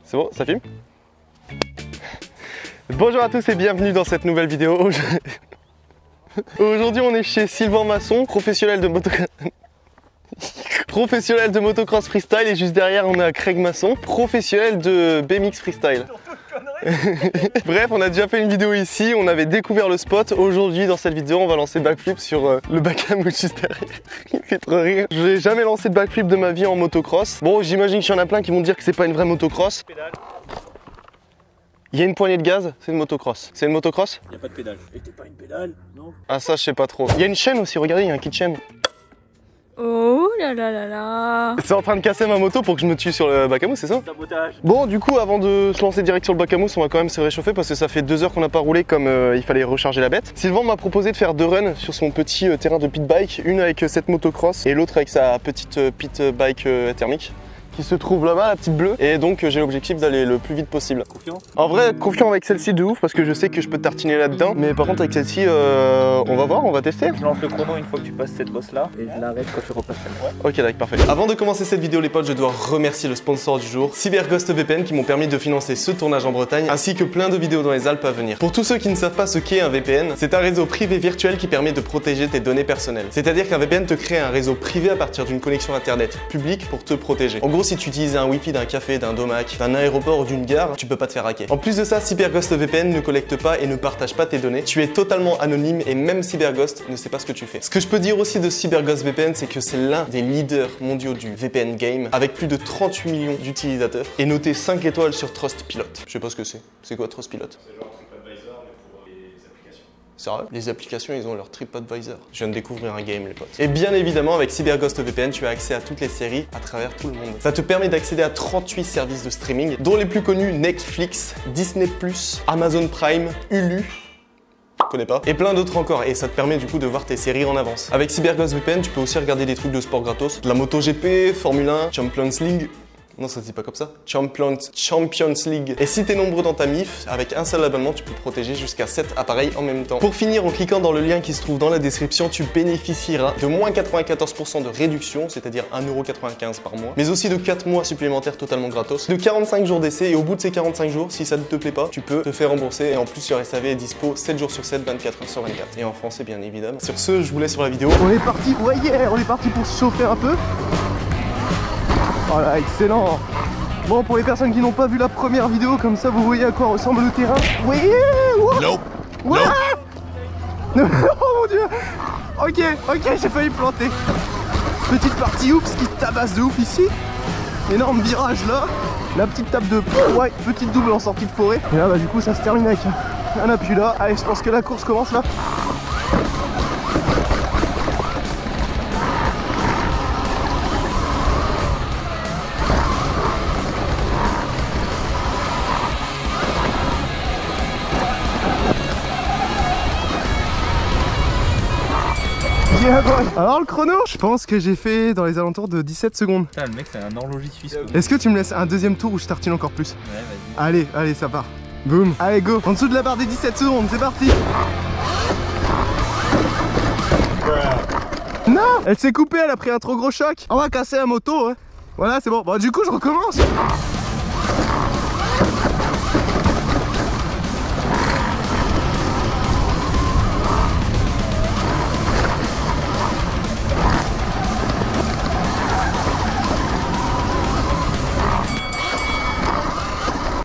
C'est bon, ça filme? Bonjour à tous et bienvenue dans cette nouvelle vidéo. Aujourd'hui on est chez Sylvain Masson, professionnel de motocross freestyle, et juste derrière on a Craig Masson, professionnel de BMX freestyle. Bref, on a déjà fait une vidéo ici, on avait découvert le spot. Aujourd'hui dans cette vidéo on va lancer backflip sur le bac à mouche juste derrière. Il fait trop rire. Je n'ai jamais lancé de backflip de ma vie en motocross. Bon, j'imagine qu'il y en a plein qui vont dire que c'est pas une vraie motocross. Il y a une poignée de gaz, c'est une motocross. C'est une motocross? Il n'y a pas de pédale. Et t'es pas une pédale, non? Ah ça je sais pas trop. Il y a une chaîne aussi, regardez, il y a un kit chaîne. Oh là là là là. C'est en train de casser ma moto pour que je me tue sur le bac à mousse, c'est ça? Sabotage. Bon, du coup, avant de se lancer direct sur le bac à mousse, on va quand même se réchauffer parce que ça fait 2 heures qu'on n'a pas roulé comme il fallait recharger la bête. Sylvain m'a proposé de faire 2 runs sur son petit terrain de pit bike, une avec cette motocross et l'autre avec sa petite pit bike thermique qui se trouve là-bas, la petite bleue, et donc j'ai l'objectif d'aller le plus vite possible. Confiant? En vrai, confiant avec celle-ci de ouf parce que je sais que je peux tartiner là-dedans, mais par contre avec celle-ci, on va voir, on va tester. Je lance le chrono une fois que tu passes cette bosse là et je l'arrête quand tu repasses celle-là. Ok, d'accord, parfait. Avant de commencer cette vidéo les potes, je dois remercier le sponsor du jour, CyberGhost VPN, qui m'ont permis de financer ce tournage en Bretagne, ainsi que plein de vidéos dans les Alpes à venir. Pour tous ceux qui ne savent pas ce qu'est un VPN, c'est un réseau privé virtuel qui permet de protéger tes données personnelles. C'est-à-dire qu'un VPN te crée un réseau privé à partir d'une connexion internet publique pour te protéger. En gros, si tu utilises un Wi-Fi d'un café, d'un domac, d'un aéroport ou d'une gare, tu peux pas te faire hacker. En plus de ça, CyberGhost VPN ne collecte pas et ne partage pas tes données. Tu es totalement anonyme et même CyberGhost ne sait pas ce que tu fais. Ce que je peux dire aussi de CyberGhost VPN, c'est que c'est l'un des leaders mondiaux du VPN game, avec plus de 38 millions d'utilisateurs et noté 5 étoiles sur Trustpilot. Je sais pas ce que c'est. C'est quoi Trustpilot? C'est genre TripAdvisor mais pour les applications. Sérieux? Les applications, ils ont leur TripAdvisor. Je viens de découvrir un game, les potes. Et bien évidemment, avec CyberGhost VPN, tu as accès à toutes les séries à travers tout le monde. Ça te permet d'accéder à 38 services de streaming, dont les plus connus Netflix, Disney+, Amazon Prime, Hulu, je connais pas, et plein d'autres encore, et ça te permet du coup de voir tes séries en avance. Avec CyberGhost VPN, tu peux aussi regarder des trucs de sport gratos, de la MotoGP, Formule 1, Champions League. Non, ça se dit pas comme ça. Champions League. Et si t'es nombreux dans ta MIF, avec un seul abonnement, tu peux protéger jusqu'à 7 appareils en même temps. Pour finir, en cliquant dans le lien qui se trouve dans la description, tu bénéficieras de moins 94% de réduction, c'est-à-dire 1,95€ par mois, mais aussi de 4 mois supplémentaires totalement gratos, de 45 jours d'essai, et au bout de ces 45 jours, si ça ne te plaît pas, tu peux te faire rembourser, et en plus, sur SAV est dispo 7 jours sur 7, 24 heures sur 24. Et en français, bien évidemment. Sur ce, je vous laisse sur la vidéo. On est parti, ouais, yeah, on est parti pour se chauffer un peu. Voilà, excellent. Bon, pour les personnes qui n'ont pas vu la première vidéo, comme ça vous voyez à quoi ressemble le terrain. Oui, Nope. ouais. Oh mon dieu. Ok, j'ai failli planter. Petite partie oups qui tabasse de ouf ici. Énorme virage là. La petite tape de... Ouais, petite double en sortie de forêt. Et là bah du coup ça se termine avec un appui là. Allez, je pense que la course commence là. Yeah boy. Alors le chrono, je pense que j'ai fait dans les alentours de 17 secondes. Putain, le mec c'est un horloger suisse. Est-ce que tu me laisses un deuxième tour où je tartine encore plus? Ouais, vas-y. Allez, ça part. Boum. Allez go. En dessous de la barre des 17 secondes, c'est parti. Non, elle s'est coupée, elle a pris un trop gros choc. On va casser la moto, hein. Voilà, c'est bon. Bon, du coup, je recommence.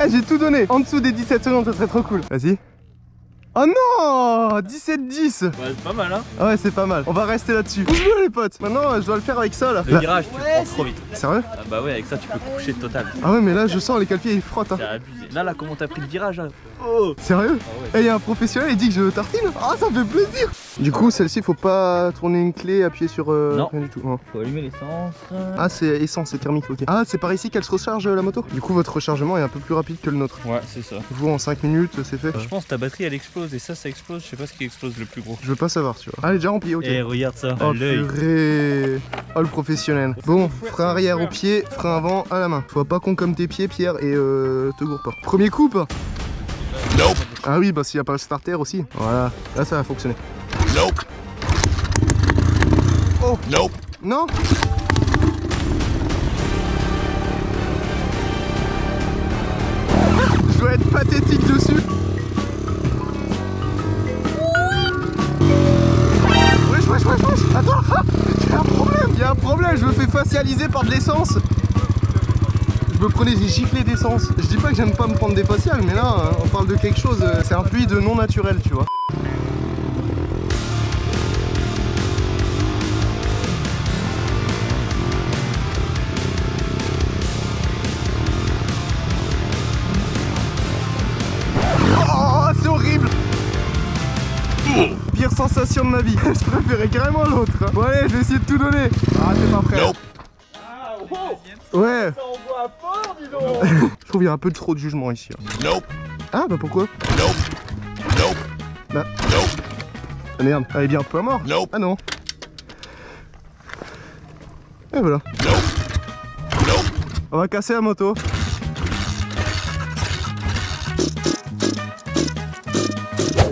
Eh, j'ai tout donné. En dessous des 17 secondes, ça serait trop cool. Vas-y. Oh non, 17-10. Ouais, c'est pas mal hein. Ah ouais, c'est pas mal. On va rester là-dessus. Pouce bleu les potes. Maintenant, je dois le faire avec ça là. Le virage, tu le prends trop vite. Sérieux? Ah bah ouais, avec ça tu peux coucher total. Ah ouais, mais là, je sens les calpiers, ils frottent. Hein. T'as abusé. Là, comment t'as pris le virage là? Oh. Sérieux? Ah ouais. Et il y a un professionnel, il dit que je tartine. Ah, ça me fait plaisir. Du coup, celle-ci, faut pas tourner une clé, appuyer sur... Non. Rien du tout. Non. Faut allumer l'essence. Ah, c'est essence, c'est thermique, ok. Ah, c'est par ici qu'elle se recharge la moto. Du coup, votre rechargement est un peu plus rapide que le nôtre. Ouais, c'est ça. Vous, en 5 minutes, c'est fait. Je pense que ta batterie elle explose et ça explose. Je sais pas ce qui explose le plus gros. Je veux pas savoir, tu vois. Ah, elle est déjà remplie, ok. Et regarde ça, Oh l'œil. purée. Oh le professionnel. Bon, frein arrière au pied, frein avant à la main. Sois pas con comme tes pieds Pierre et te gourre pas. Premier coup pas. Nope. Ah oui, bah s'il y a pas le starter aussi. Voilà, là ça va fonctionner. Nope. Oh Nope. non. Je dois être pathétique dessus. Wesh. Attends, il y a un problème, je me fais facialiser par de l'essence. Je me prenais des giflets d'essence. Je dis pas que j'aime pas me prendre des faciales, mais là, on parle de quelque chose, c'est un fluide non naturel, tu vois. Oh, c'est horrible. Pire sensation de ma vie. Je préférais carrément l'autre. Bon allez, je vais essayer de tout donner. Ah, c'est pas prêt. Nope. Ouais. Ça envoie fort, dis donc. Je trouve qu'il y a un peu trop de jugement ici. Nope. Ah bah pourquoi? Nope. Nope. Bah. Nope. Ah merde, elle est bien un peu à mort. Nope. Ah non. Et voilà. Nope. Nope. On va casser la moto.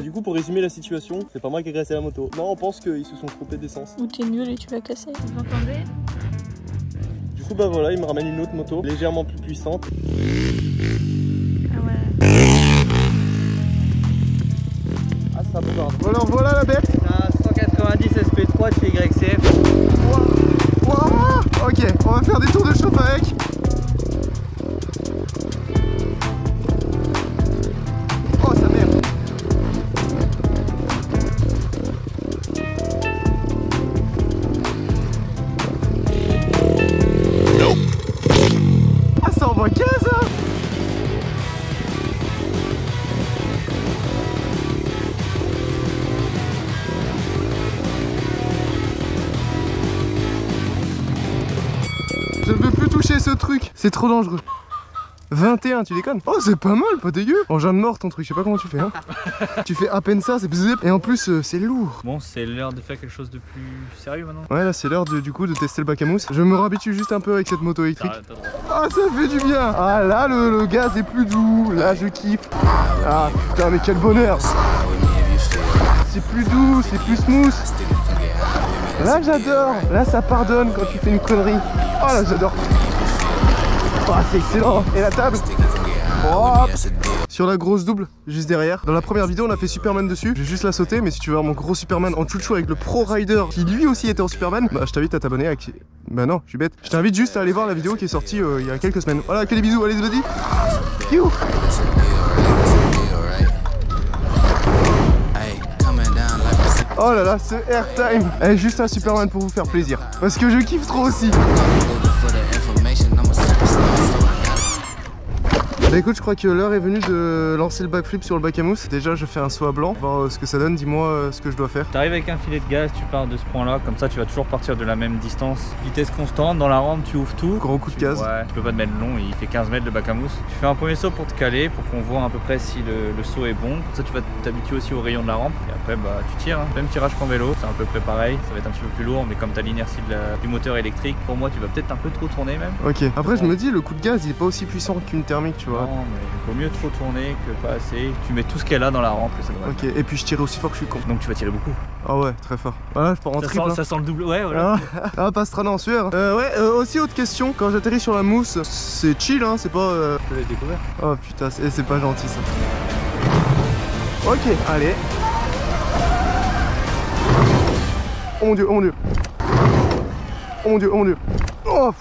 Du coup, pour résumer la situation, c'est pas moi qui ai cassé la moto. Non, on pense qu'ils se sont trompés d'essence. Ou t'es nul et tu l'as cassé. Vous entendez? Du coup, bah voilà, il me ramène une autre moto, légèrement plus puissante. Ah ouais. Ah, ça bombarde. Bon alors voilà la bête. Un 190 SP3 de chez YCF. Wow. Ok, on va faire des tours de chauffe avec. Oh, ça merde. Nope. Ah, ça envoie 15 hein. Je ne veux plus toucher ce truc, c'est trop dangereux. 21, tu déconnes? Oh, c'est pas mal, pas dégueu. Oh, j'ai de mort ton truc, je sais pas comment tu fais hein. Tu fais à peine ça, c'est bzzz. Et en plus c'est lourd. Bon, c'est l'heure de faire quelque chose de plus sérieux maintenant. Ouais, là c'est l'heure du coup de tester le bac à mousse. Je me réhabitue juste un peu avec cette moto électrique. Ah, ça fait du bien. Ah là le gaz est plus doux, là je kiffe. Ah putain, mais quel bonheur. C'est plus doux, c'est plus smooth. Là j'adore. Là ça pardonne quand tu fais une connerie. Oh là j'adore. Oh, c'est excellent. Et la table. Hop. Sur la grosse double, juste derrière. Dans la première vidéo, on a fait Superman dessus. Je vais juste la sauter, mais si tu veux voir mon gros Superman en chouchou avec le Pro Rider qui lui aussi était en Superman, bah je t'invite à t'abonner à... Bah non, je suis bête. Je t'invite juste à aller voir la vidéo qui est sortie il y a quelques semaines. Voilà, que des bisous, allez, vas-y. You. Oh là là, ce airtime. Elle est juste un Superman pour vous faire plaisir. Parce que je kiffe trop aussi. Bah écoute, je crois que l'heure est venue de lancer le backflip sur le bac à mousse. Déjà, je fais un saut à blanc, voir ce que ça donne. Dis-moi ce que je dois faire. T'arrives avec un filet de gaz, tu pars de ce point-là, comme ça tu vas toujours partir de la même distance. Vitesse constante, dans la rampe tu ouvres tout. Gros coup de gaz. Ouais, tu peux pas te mettre long, il fait 15 mètres de bac à mousse. Tu fais un premier saut pour te caler, pour qu'on voit à peu près si le saut est bon. Comme ça tu vas t'habituer aussi au rayon de la rampe. Et après bah tu tires, hein. Même tirage qu'en vélo, c'est à peu près pareil. Ça va être un petit peu plus lourd, mais comme t'as l'inertie du moteur électrique, pour moi tu vas peut-être un peu trop tourner même. Ok, après je me dis, le coup de gaz il est pas aussi puissant qu'une thermique, tu vois. Non, mais il vaut mieux trop tourner que pas assez. Tu mets tout ce qu'elle a dans la rampe et ça devrait. Ok, et puis je tire aussi fort que je suis con. Donc tu vas tirer beaucoup. Ah ouais, très fort. Voilà, je pars en triple. Ça sent le double, ouais, voilà. Ah, pas straner en sueur. Aussi autre question, quand j'atterris sur la mousse, c'est chill hein, c'est pas... Je l'ai découvert. Oh putain, c'est pas gentil ça. Ok, allez. Oh mon dieu, oh mon dieu. Oh mon dieu, oh mon dieu. Oh,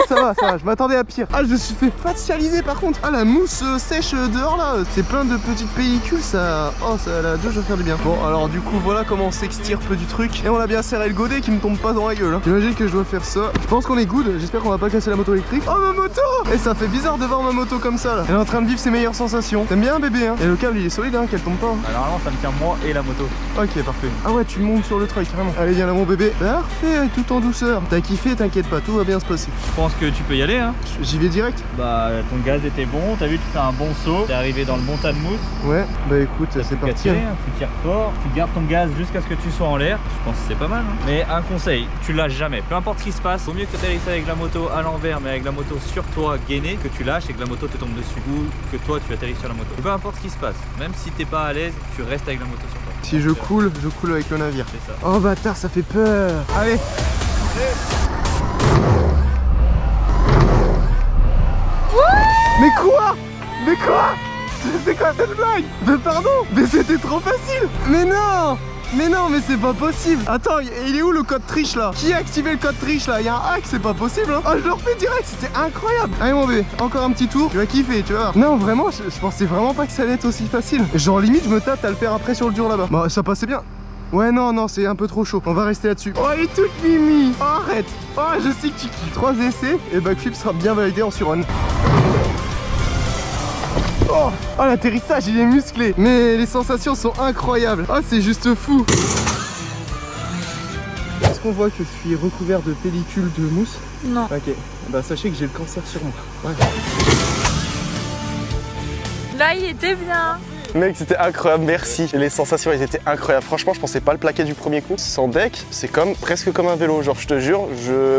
ça va, je m'attendais à pire. Ah, je me suis fait facialiser par contre. Ah, la mousse sèche dehors là, c'est plein de petites pellicules, ça... Oh, ça, la deux, je vais faire du bien. Bon, alors du coup, voilà comment on s'extirpe du truc. Et on a bien serré le godet qui me tombe pas dans la gueule. Hein. J'imagine que je dois faire ça. Je pense qu'on est good, j'espère qu'on va pas casser la moto électrique. Oh, ma moto! Et ça fait bizarre de voir ma moto comme ça là. Elle est en train de vivre ses meilleures sensations. T'aimes bien bébé hein? Et le câble il est solide hein, qu'elle tombe pas. Hein. Alors normalement ça me tient moi et la moto. Ok, parfait. Ah ouais, tu montes sur le truck carrément. Allez, viens là mon bébé. Parfait, tout en douceur. T'as kiffé, t'inquiète pas, tout va bien se passer. Je pense que tu peux y aller hein. J'y vais direct. Bah ton gaz était bon, t'as vu tu fais un bon saut, t'es arrivé dans le bon tas de mousse. Ouais, bah écoute, c'est parti. Tirer, hein. Tu tires fort, tu gardes ton gaz jusqu'à ce que tu sois en l'air. Je pense que c'est pas mal hein. Mais un conseil, tu lâches jamais. Peu importe ce qui se passe, vaut mieux que tu atterrisses avec la moto à l'envers mais avec la moto sur toi gainée, que tu lâches et que la moto te tombe dessus ou que toi tu atterris sur la moto. Peu importe ce qui se passe, même si t'es pas à l'aise, tu restes avec la moto sur toi. Si je coule avec le navire. C'est ça. Oh bâtard, ça fait peur. Allez. Mais quoi? Mais quoi? quoi cette blague? Mais pardon, mais c'était trop facile. Mais non, mais c'est pas possible. Attends, il est où le code triche là? Qui a activé le code triche là? Il y a un hack, c'est pas possible hein. Ah, je le refais direct, c'était incroyable. Allez mon bébé, encore un petit tour, tu vas kiffer, tu vois. Non vraiment, je pensais vraiment pas que ça allait être aussi facile. Genre limite je me tâte à le faire après sur le dur là-bas. Bah ça passait bien. Ouais non, c'est un peu trop chaud, on va rester là-dessus. Oh elle est toute mimi. Oh arrête. Oh je sais que tu kiffes. 3 essais et backflip sera bien validé en surrun. Oh, l'atterrissage il est musclé. Mais les sensations sont incroyables. Oh c'est juste fou. Est-ce qu'on voit que je suis recouvert de pellicule de mousse? Non. Ok, bah sachez que j'ai le cancer sur moi. Ouais. Là, il était bien. Mec, c'était incroyable, merci. Les sensations, elles étaient incroyables. Franchement, je pensais pas le plaquer du premier coup. Sans deck, c'est comme presque comme un vélo. Genre, je te jure,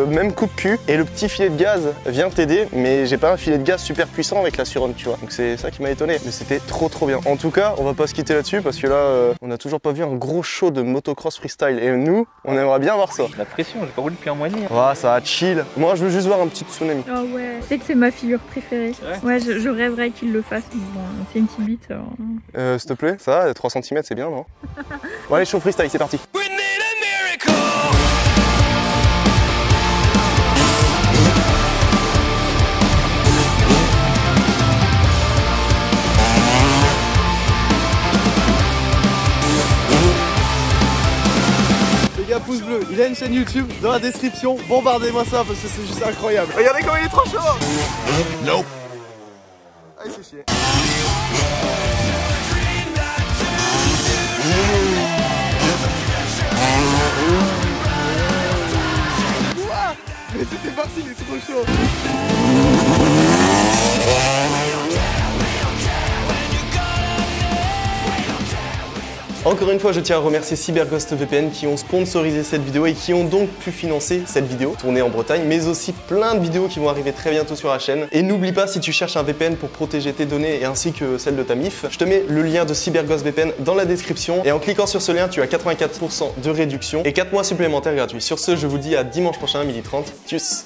même coup de cul. Et le petit filet de gaz vient t'aider, mais j'ai pas un filet de gaz super puissant avec la surrun, tu vois. Donc c'est ça qui m'a étonné. Mais c'était trop bien. En tout cas, on va pas se quitter là-dessus parce que là, on a toujours pas vu un gros show de motocross freestyle. Et nous, on aimerait bien voir ça. La pression, j'ai pas roulé depuis un mois et demi. Ouais, ça va chill. Moi, je veux juste voir un petit tsunami. Oh ouais. Tu sais que c'est ma figure préférée. Ouais, je rêverais qu'il le fasse. Bon, c'est une petite bite. Alors... S'il te plaît, ça va, 3 cm c'est bien, non? Bon allez, show freestyle, c'est parti. Les gars, pouce bleu, il a une chaîne YouTube dans la description, bombardez-moi ça parce que c'est juste incroyable. Regardez comment il est trop chaud. Nope. Ah il fait chier. Mais c'était parti, il est trop chaud. Encore une fois, je tiens à remercier CyberGhost VPN qui ont sponsorisé cette vidéo et qui ont donc pu financer cette vidéo tournée en Bretagne, mais aussi plein de vidéos qui vont arriver très bientôt sur la chaîne. Et n'oublie pas, si tu cherches un VPN pour protéger tes données et ainsi que celles de ta MIF, je te mets le lien de CyberGhost VPN dans la description et en cliquant sur ce lien, tu as 84% de réduction et 4 mois supplémentaires gratuits. Sur ce, je vous dis à dimanche prochain, 12h30. Tchuss!